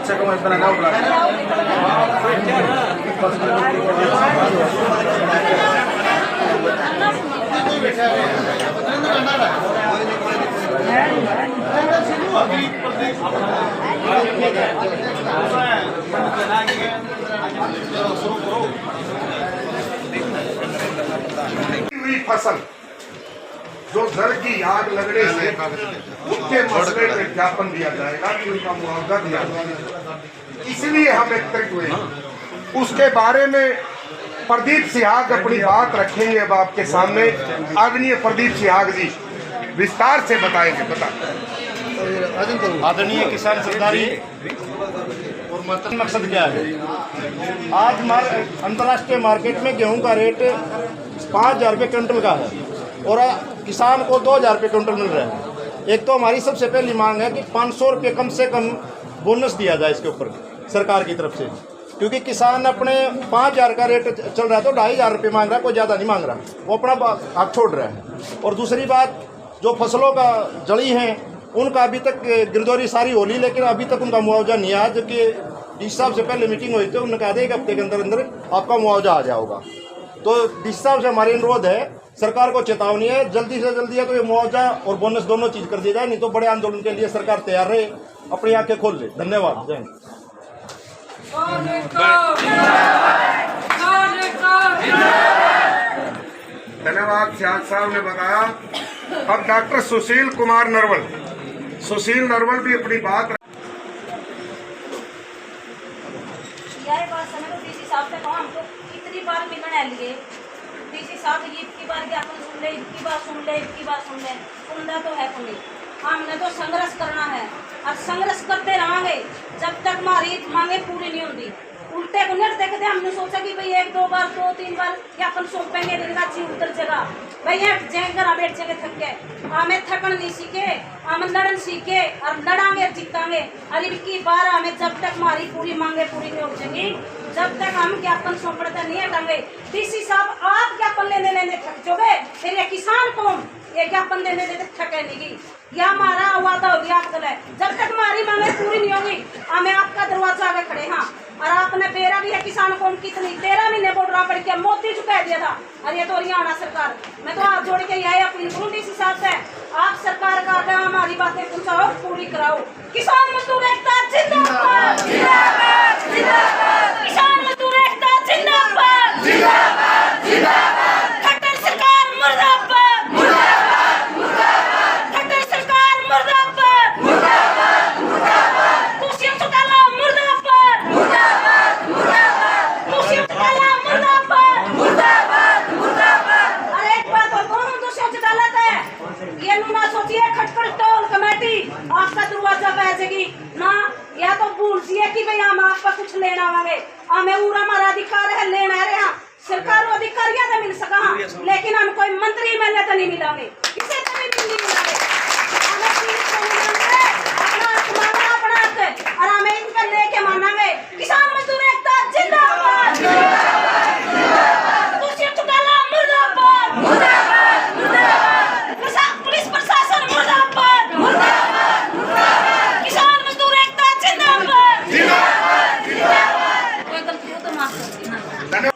Sé cómo es para Naupla. फसल जो जल की आग लगने से उसके मसले पे ज्ञापन दिया जाएगा कि उनका मुआवजा दिया जाएगा, इसलिए हम एकत्रित हुए। उसके बारे में प्रदीप सिहाग अपनी बात रखेंगे अब आपके सामने। आदरणीय प्रदीप सिहाग जी विस्तार से बताएंगे। आदरणीय किसान सरदारी और मकसद क्या है? आज अंतर्राष्ट्रीय मार्केट में गेहूं का रेट 5,000 रुपये क्विंटल का है और किसान को 2,000 रुपये क्विंटल मिल रहा है। एक तो हमारी सबसे पहली मांग है कि 500 रुपये कम से कम बोनस दिया जाए इसके ऊपर सरकार की तरफ से, क्योंकि किसान अपने 5,000 का रेट चल रहा है तो 2,500 रुपये मांग रहा है, कोई ज़्यादा नहीं मांग रहा, वो अपना हाथ छोड़ रहा है। और दूसरी बात, जो फसलों का जड़ी हैं उनका अभी तक गिरदौरी सारी हो ली, लेकिन अभी तक उनका मुआवजा नहीं आया। जबकि डीसी साहब से पहले मीटिंग हुई थी, उन्होंने कहा था एक हफ्ते के अंदर अंदर आपका मुआवजा आ जाएगा। तो डीसी साहब से हमारी अनुरोध है, सरकार को चेतावनी है, जल्दी से जल्दी है तो ये मुआवजा और बोनस दोनों चीज कर दिया जाए, नहीं तो बड़े आंदोलन के लिए सरकार तैयार रहे, अपनी आंखें खोल ले। धन्यवाद। जय हिंद। धन्यवाद। सियाज साहब ने बताया। अब डॉक्टर सुशील कुमार नरवल भी अपनी बात डीसी साहब से कहा, हमको कितनी बार मिलने लिए डीसी साहब की बार ज्ञापन सुन ले, इतनी बार सुन ले, इतनी बार सुन ले, सुनना तो है कोई। हमने तो संघर्ष करना है और संघर्ष करते रहेंगे जब तक हमारी मांगे पूरी नहीं होती। उल्टे उन्हें देखते हमने सोचा कि भाई 1-2 बार 2-3 बार ज्ञापन सौंपेंगे उधर जगह भाई घर बैठ जगह थक गए। हमें थकन नहीं सीखे, हम लड़न सीखे और लड़ांगे जीतांगे। और इनकी बार हमें जब तक हमारी पूरी मांगे पूरी नहीं हो जाएंगी, जब तक हम ज्ञापन सौंपते नहीं हटांगे। डीसी साहब आप ज्ञापन लेने थक जाओगे, फिर ये किसान कौन ये ज्ञापन लेने थके नहीं। या हमारा वादा हो गया आपका है, जब तक हमारी मांगे पूरी नहीं होगी हमें आपका दरवाजा आगे खड़े। हाँ, और आपने बेरा भी है किसान कौन कितनी 13 महीने बोल रहा पड़ के मोदी चुका दिया था। और ये तो हरियाणा सरकार, मैं तो हाथ जोड़ के यही अपनी डीसी साहब से, आप सरकार का हमारी बातें पहुंचाओ, पूरी कराओ। किसान मजदूर एकता जिंदाबाद, किसान मजदूर एकता जिंदाबाद, खट्टर सरकार मुर्दाबाद, खट्टर सरकार मुर्दाबाद, खुशियों चौटाला मुर्दाबाद, खुशियों चौटाला मुर्दाबाद। अरे एक बात और कौन खुशियों चौटाला है, ये ना सोचिए खटखट टोल कमेटी आपका दरवाजा पहुंचेगी ना, या तो भूल जिए कि भाई हम आपका कुछ लेना आवेंगे। हमें पूरा हमारा अधिकार है लेना है। यहाँ सरकार अधिकार या तो मिल सका, लेकिन हम कोई मंत्री मिले तो नहीं मिलांगे, किसी से भी नहीं मिलांगे। हमें अपना और हमें इनका लेके मानांगे। किसान मजदूर एकता जिंदाबाद, खुशियों चौटाला मुर्दाबाद, पुलिस प्रशासन मुर्दाबाद, किसान मजदूर एकता जिंदाबाद। कोई गलती हो तो माफ कर।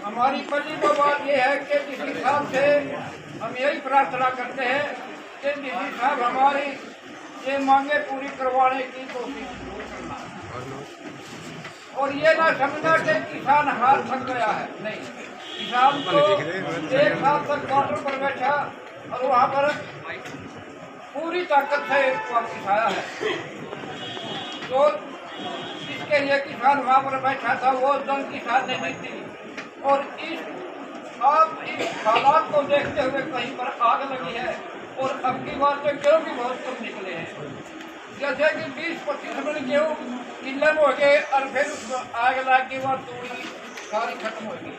हमारी पहली तो बात यह है कि डीसी साहब से हम यही प्रार्थना करते हैं कि डीसी साहब हमारी ये मांगे पूरी करवाने की कोशिश करना, और ये ना समझना कि किसान हार थक गया है। नहीं, किसान को 1 साल तक बॉर्डर पर बैठा और वहाँ पर पूरी ताकत से वापस आया है। तो इसके लिए किसान वहाँ पर बैठा था, वो जंग किसान ने जीती। और इस आप इस हालात को देखते हुए कहीं पर आग लगी है और अब की बार तो गेहूँ भी बहुत कम निकले हैं। जैसे कि 20-25 मन गेहूँ किले में हो गए और फिर उसको आग लग के बाद तूड़ी सारी खत्म हो गई।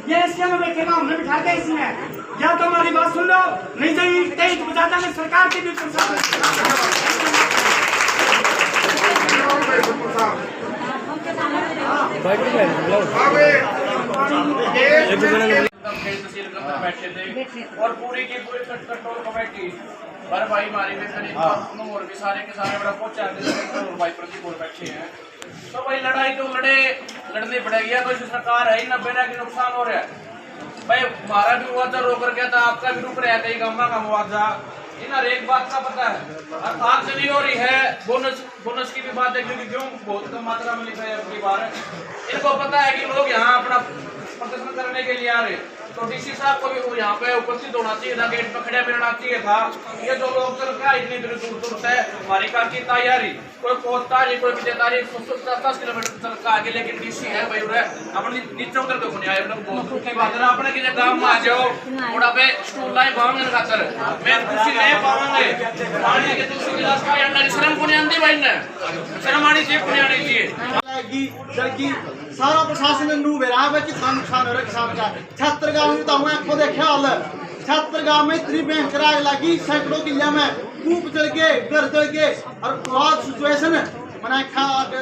ये इसके में बैठेगा, हमने बिठा के इसमें या तो हमारी बात सुन लो, नहीं तो ये तेज बजाता है सरकार की भी बैठे थे और पूरी की पूरी कंट्रोल कमेटी पर भाई हमारी में और भी सारे के सारे बड़ा पहुंचा भाई प्रतिकूल बैठे हैं। तो भाई लड़ाई तो लड़नी पड़ेगी। कोई सरकार है ही 90 लाख नुकसान हो रहा है भाई। हमारा भी मुआवजा रोक गया था, आपका भी रुक रहा है कई गाँव का मुआवजा। इन हर एक बात का पता है और आग चली हो रही है। बोनस की भी बात है क्योंकि गेहूँ बहुत कम मात्रा में लिखा है अपनी बार। इनको पता है कि लोग यहाँ अपना प्रदर्शन करने के लिए आ रहे, तो डीसी साहब को भी यहाँ पे उपस्थित होना चाहिए था, गेट पर खड़ा मिलना चाहिए था। ये जो लोग चल रहा है इतनी दूर से हमारी कार की तैयारी, कोई पहुंचता नहीं, कोई विजय तारीख 10 किलोमीटर चल का आगे, लेकिन डीसी है भाई अपने नीचे उतर के नहीं आए। बहुत दुख की बात है। अपने किसी काम में आ जाओ थोड़ा पे स्कूल लाइफ पाऊंगे खातर मैं कुर्सी नहीं पाऊंगे पानी के दूसरी गिलास का अंडा शर्म को नहीं आती भाई ने शर्म आनी चाहिए, को नहीं आनी चाहिए। सारा प्रशासन नू बेरा है कितना नुकसान हो रहा है किसान का। छात्रगांव में तो मैं आपको देखा हाल है, छात्रगांव में इतनी भयंकर आग लगी, सैकड़ों किले में कूप चल के घर चल के और बहुत सिचुएशन मैंने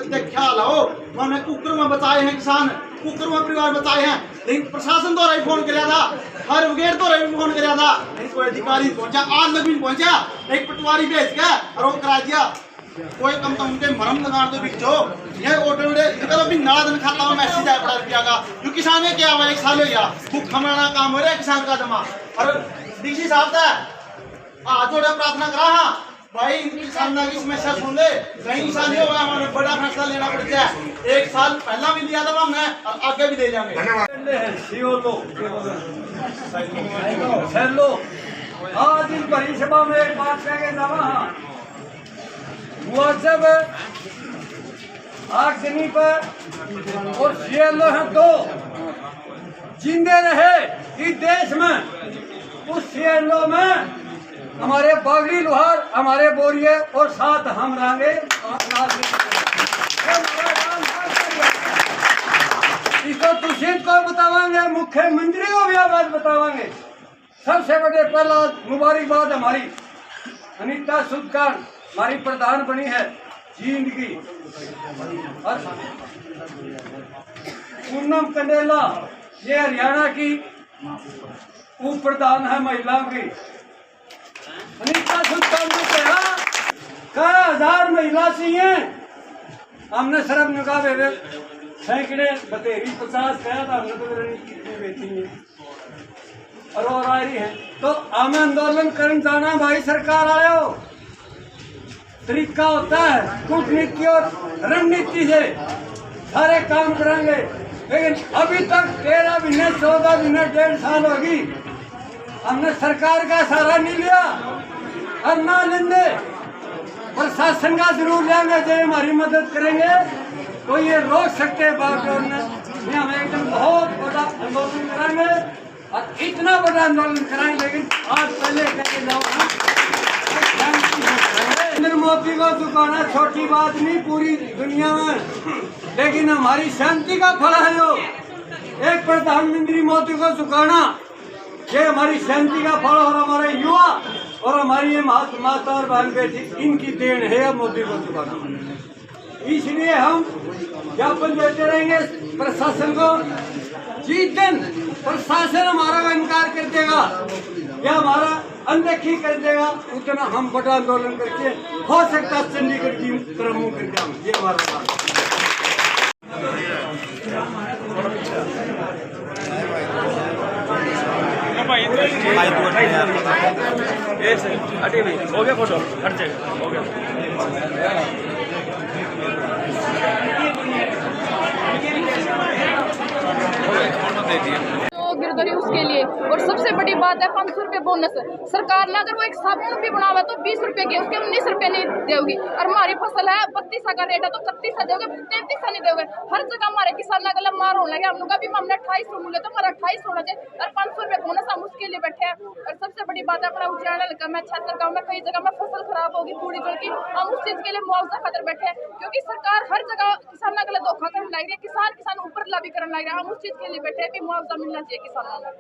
देखा हाल हो। मैंने कुकर में बचाए हैं किसान, कुकर में परिवार बचाए हैं, लेकिन प्रशासन द्वारा ही फोन कराया था, फायर ब्रिगेड द्वारा भी फोन कराया था, कोई अधिकारी पहुंचा, आज तक भी पहुंचा। एक पटवारी भेज के और वो करा दिया। कोई कम तो उनके मरम लगा दो बिचो ये ऑटो इधर भी नाला दिन खाता हुआ मैसेज आया पड़ा रुपया का जो किसान ने क्या हुआ 1 साल हो गया भूख हमारा काम हो रहा है किसान का जमा। और डीसी साहब था आज जोड़े प्रार्थना करा हाँ भाई किसान की समस्या सुन ले, कहीं किसान नहीं होगा, हमारे बड़ा फैसला लेना पड़ता है। 1 साल पहला भी लिया था हमने और आगे भी ले जाएंगे। आज इस बड़ी सभा में एक बात कह के जावा मुआवजा आगजनी पर और सीएलओ हैं तो जिंदे रहे इस देश में। उस सीएलओ में हमारे बागड़ी लोहार, हमारे बोरिए और साथ हम रहेंगे। इसको तुषित को बतावांगे, मुख्यमंत्री को भी आवाज बतावांगे। सबसे बड़े पहला मुबारकबाद हमारी अनीता सुदकार हमारी प्रधान बनी है जींद की, और पूनम कंडेला ये हरियाणा की उप प्रधान है महिलाओं की। अनीता सुदकार ने कहा 1000 महिला चाहिए, हमने सिर्फ निकाह सैकड़े बतेरी 50 कहा था, हमने तो कितनी बेची है और आ रही है। तो हम आंदोलन करने जाना भाई, सरकार आयो तरीका होता है कूटनीति और रणनीति से सारे काम करेंगे, लेकिन अभी तक 13 महीने 14 महीने 1.5 साल होगी, हमने सरकार का सहारा नहीं लिया और ना लेंगे। प्रशासन का जरूर लेंगे जो हमारी मदद करेंगे, तो ये रोक सकते बात हम एकदम बहुत बड़ा आंदोलन करेंगे और इतना बड़ा आंदोलन कराएंगे। लेकिन आज पहले कहते जाओ नरेंद्र मोदी को झुकाना छोटी बात नहीं पूरी दुनिया में, लेकिन हमारी शांति का फल है। जो एक प्रधानमंत्री मोदी को झुकाना ये हमारी शांति का फल और हमारे युवा और हमारी ये माता और बहन बेटी इनकी देन है मोदी को झुकाना। इसलिए हम ज्ञापन देते रहेंगे प्रशासन को। जिस दिन प्रशासन हमारा इनकार कर दे देगा या हमारा अनदेखी कर देगा, उतना हम बड़ा आंदोलन करके हो सकता है चंडीगढ़ की तरफ मुंह कर जाऊँ। ये हमारा बात हो गया फोटो हट जाएगा हो गया। तो गिरदरी उसके लिए। और सबसे बड़ी बात है 500 रुपये बोनस। सरकार ने अगर वो एक साबुन भी बनावा तो 20 रुपए के, उसके 19 रुपए नहीं देगी। और हमारी फसल है 32 का रेट है तो 31 दोगे, 33 नहीं दोगे। हर जगह हमारे किसान अगला मार होने लगे। हम लोग अभी हमने 2800 मिले तो हमारा 28 होना चाहिए और 500 रुपये बोनस हम उसके लिए बैठे हैं। और सबसे बड़ी बात है अपना उज्जैन हल्का में छात्रगांव में कई जगह में फसल खराब होगी पूरी जड़ की, हम उस चीज के लिए मुआवजा खातर बैठे हैं। क्योंकि सरकार हर जगह किसान अगला धोखा करने लग रही है, किसान ऊपर लाभी करने लग रहा है। हम उस चीज के लिए बैठे हैं कि मुआवजा मिलना चाहिए किसानों को।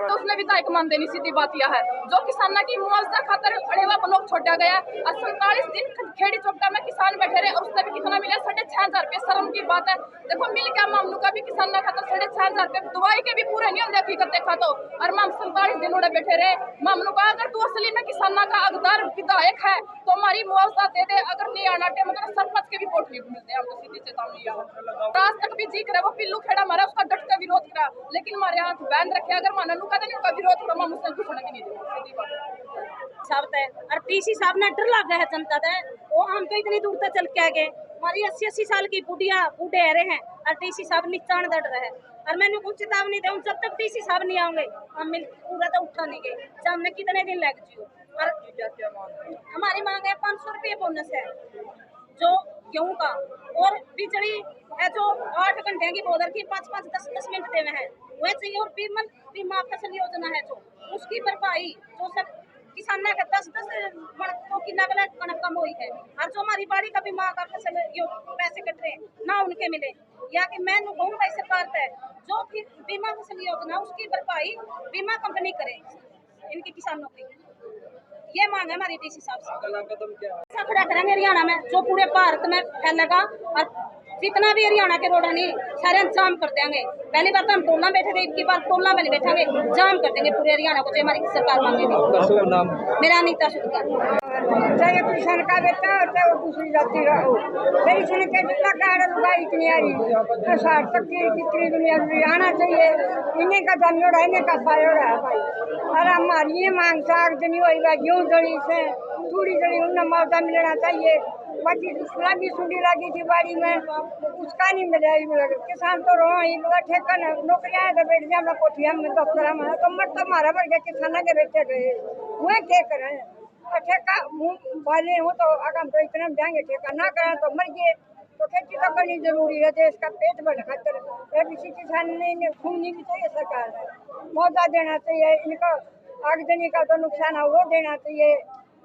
तो उसने विधायक मान देनी, सीधी बात यह है जो किसाना की मुआवजा खातर अड़ेवा ब्लॉक छोड़ा गया और 47 दिन खेड़ी चौपटा में किसान बैठे रहे और उसने भी कितना मिला 6,500 रुपये। शर्म की बात है। देखो मिल गया मामलों का भी किसान खातर 6,500 रुपये, दवाई के भी पूरे नहीं होंगे हकीकत देखा तो। और माम 47 दिन उड़े बैठे रहे मामलों का। अगर तू असली में किसाना का अगदार विधायक है तो हमारी मुआवजा दे दे। अगर नहीं आना मतलब सरपंच के भी वोट नहीं मिलते, हम तो सीधी चेतावनी आज तक भी जी करे वो पिल्लू खेड़ा मारा उसका डट का विरोध करा, लेकिन हमारे हाथ बैन रखे। अगर माना लुका नहीं उनका विरोध करो हम उसने घुसने भी नहीं देंगे। शब्द है और पीसी साहब ने डर लगा है जनता है। वो हम तो इतनी दूर तक चल के आ गए, हमारी 80-80 साल की बुढ़िया बूढ़े आ रहे हैं और टीसी साहब निचान दड़ रहे हैं। और मैंने कुछ चेतावनी दी, जब तक टीसी साहब नहीं आएंगे हम मिल पूरा तो उठा नहीं गए, चाहे हमने कितने दिन लग जियो। और हमारी मांग है 500 रुपये बोनस है जो गेहूं का, और बिजली है जो 8 घंटे की बॉर्डर की 5-5, 10-10 मिनट देवे हैं वह चाहिए। और बीमा फसल योजना है जो उसकी भरपाई जो सब किसाना का 10-10 तो की नगल कणक कम हुई है। और जो हमारी बाड़ी का बीमा का फसल पैसे कट रहे हैं ना उनके मिले, या कि मैं कहूँ भाई सरकार है जो बीमा फसल योजना उसकी भरपाई बीमा कंपनी करे इनके किसानों की। ये मांग है हमारी डीसी साहब से। अगला कदम क्या है? खड़ा करेंगे हरियाणा में जो पूरे भारत में फैलेगा और जितना भी हरियाणा के रोड नहीं सारे जाम कर देंगे। पहली बार तो हम टोला बैठे थे, इनकी बार टोला में नहीं बैठेंगे, जाम कर देंगे पूरे हरियाणा को जो हमारी सरकार मांगेगी। मेरा अनीता शुक्ला। चाहे किसान का बेटा हो चाहे वो दूसरी जाति का हो, लेकिन सुन के जितना कहा लुगाई इतनी आ रही 60 तक की कितनी दुनिया आना चाहिए। इन्हें का धनियोड़ा इन्हें का पायोड़ा है भाई। और हमारी ये मांग साग जनी हुई गेहूँ जड़ी से थोड़ी जड़ी उन्हें मुआवजा मिलना चाहिए। बाकी गुलाबी सुंडी लगी थी बाड़ी में उसका नहीं मिला। किसान तो रो ही ठेका नौकरियाँ तो बैठ जाए अपना कोठिया में दफ्तर में तो मर तो मारा बढ़ गया किसाना के बेटे गए वह क्या करें। ठेका वाले हूँ तो अगर तो इतना जाएंगे ठेका ना करें तो मर गए। तो खेती तो करनी जरूरी है, देश का पेट भर खातर किसी किसान ने सुननी भी चाहिए। सरकार ने मुआवजा देना चाहिए, इनको आगजनी का तो नुकसान है वो देना चाहिए।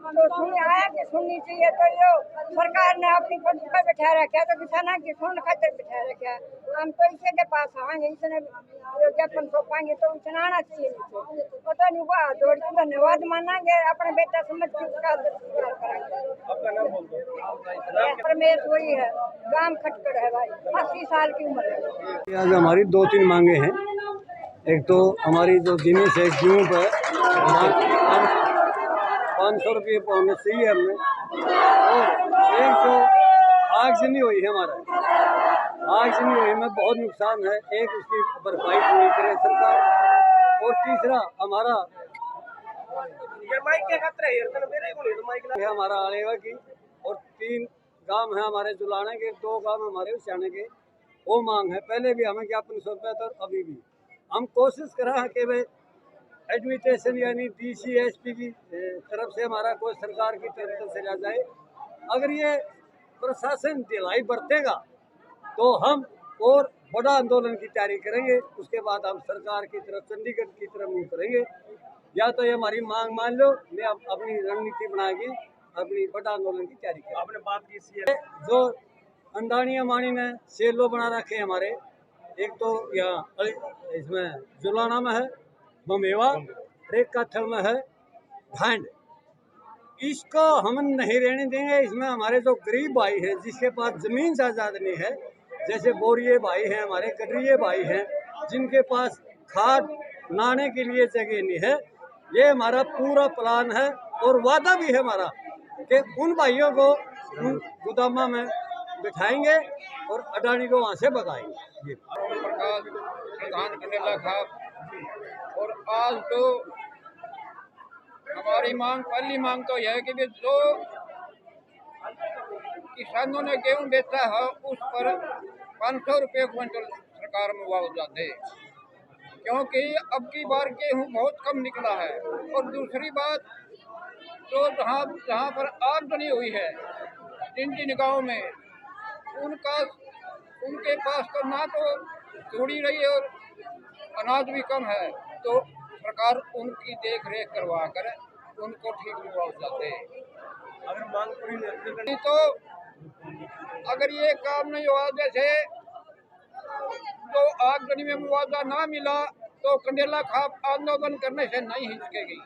तो सुन आया कि सुननी चाहिए। तो यो सरकार ने अपनी पद पर बैठा रखा तो किसाना की सुन खातर बैठा रखा। हम तो इसे के पास आएंगे, इसने ज्ञापन सौंपाएंगे तो इतना आना चाहिए। पता नहीं हुआ जोड़ के धन्यवाद मानांगे, अपने बेटा समझ के उसका रमेश वही है, गांव खटकड़ है भाई, 80 साल की उम्र है। आज हमारी 2-3 मांगे हैं। एक तो हमारी जो जिनिस है गेहूँ पर 500 रुपये बोनस चाहिए हमें, और एक जो आगजनी हुई है हमारा आगजनी हुई में बहुत नुकसान है, एक उसकी भरपाई पूरी करे सरकार। और तीसरा हमारा हमारा आलेवा की, और 3 गांव है हमारे जुलाने के, 2 गांव हमारे उचाने के, वो मांग है। पहले भी हमें ज्ञापन सौंपा था और अभी भी हम कोशिश कर रहे हैं कि भाई एडमिनिस्ट्रेशन यानी डीसी एसपी की तरफ से हमारा कोई सरकार की तरफ से चला जाए। अगर ये प्रशासन ढिलाई बरतेगा तो हम और बड़ा आंदोलन की तैयारी करेंगे। उसके बाद हम सरकार की तरफ चंडीगढ़ की तरफ मुँह करेंगे। या तो ये हमारी मांग मान लो, मैं अपनी रणनीति बनाएगी अपनी बड़ा आंदोलन की तैयारी करें। आपने बात की जो अंडानी अमानी ने सेलो बना रखे हमारे, एक तो यहाँ इसमें जुलाना में है ममेवा, एक कत्थल में है भांड। इसको हम नहीं रहने देंगे। इसमें हमारे जो गरीब भाई है जिसके पास जमीन जायदाद नहीं है, जैसे बोरिये भाई हैं हमारे, कटरिये भाई हैं, जिनके पास खाद नहाने के लिए जगह नहीं है। ये हमारा पूरा प्लान है और वादा भी है हमारा कि उन भाइयों को गोदामा में बिठाएंगे और अडानी को वहाँ से भगाएंगे। प्रकाश प्रधान कंडेला साहब, और आज तो हमारी मांग, पहली मांग तो यह है कि जो किसानों ने गेहूं बेचा है उस पर 500 रुपये क्विंटल सरकार मुआवजा दे, क्योंकि अब की बार गेहूं बहुत कम निकला है। और दूसरी बात, तो जहाँ पर आमदनी हुई है जिन गाँव में, उनके पास तो ना तो तोड़ी रही है और अनाज भी कम है, तो सरकार उनकी देख रेख करवा कर उनको ठीक मुआवजा दे। अगर मांग पूरी नहीं तो अगर ये काम नहीं हुआ, जैसे तो आगजनी में मुआवजा ना मिला तो कंडेला खाप आंदोलन करने से नहीं हिचकेगी।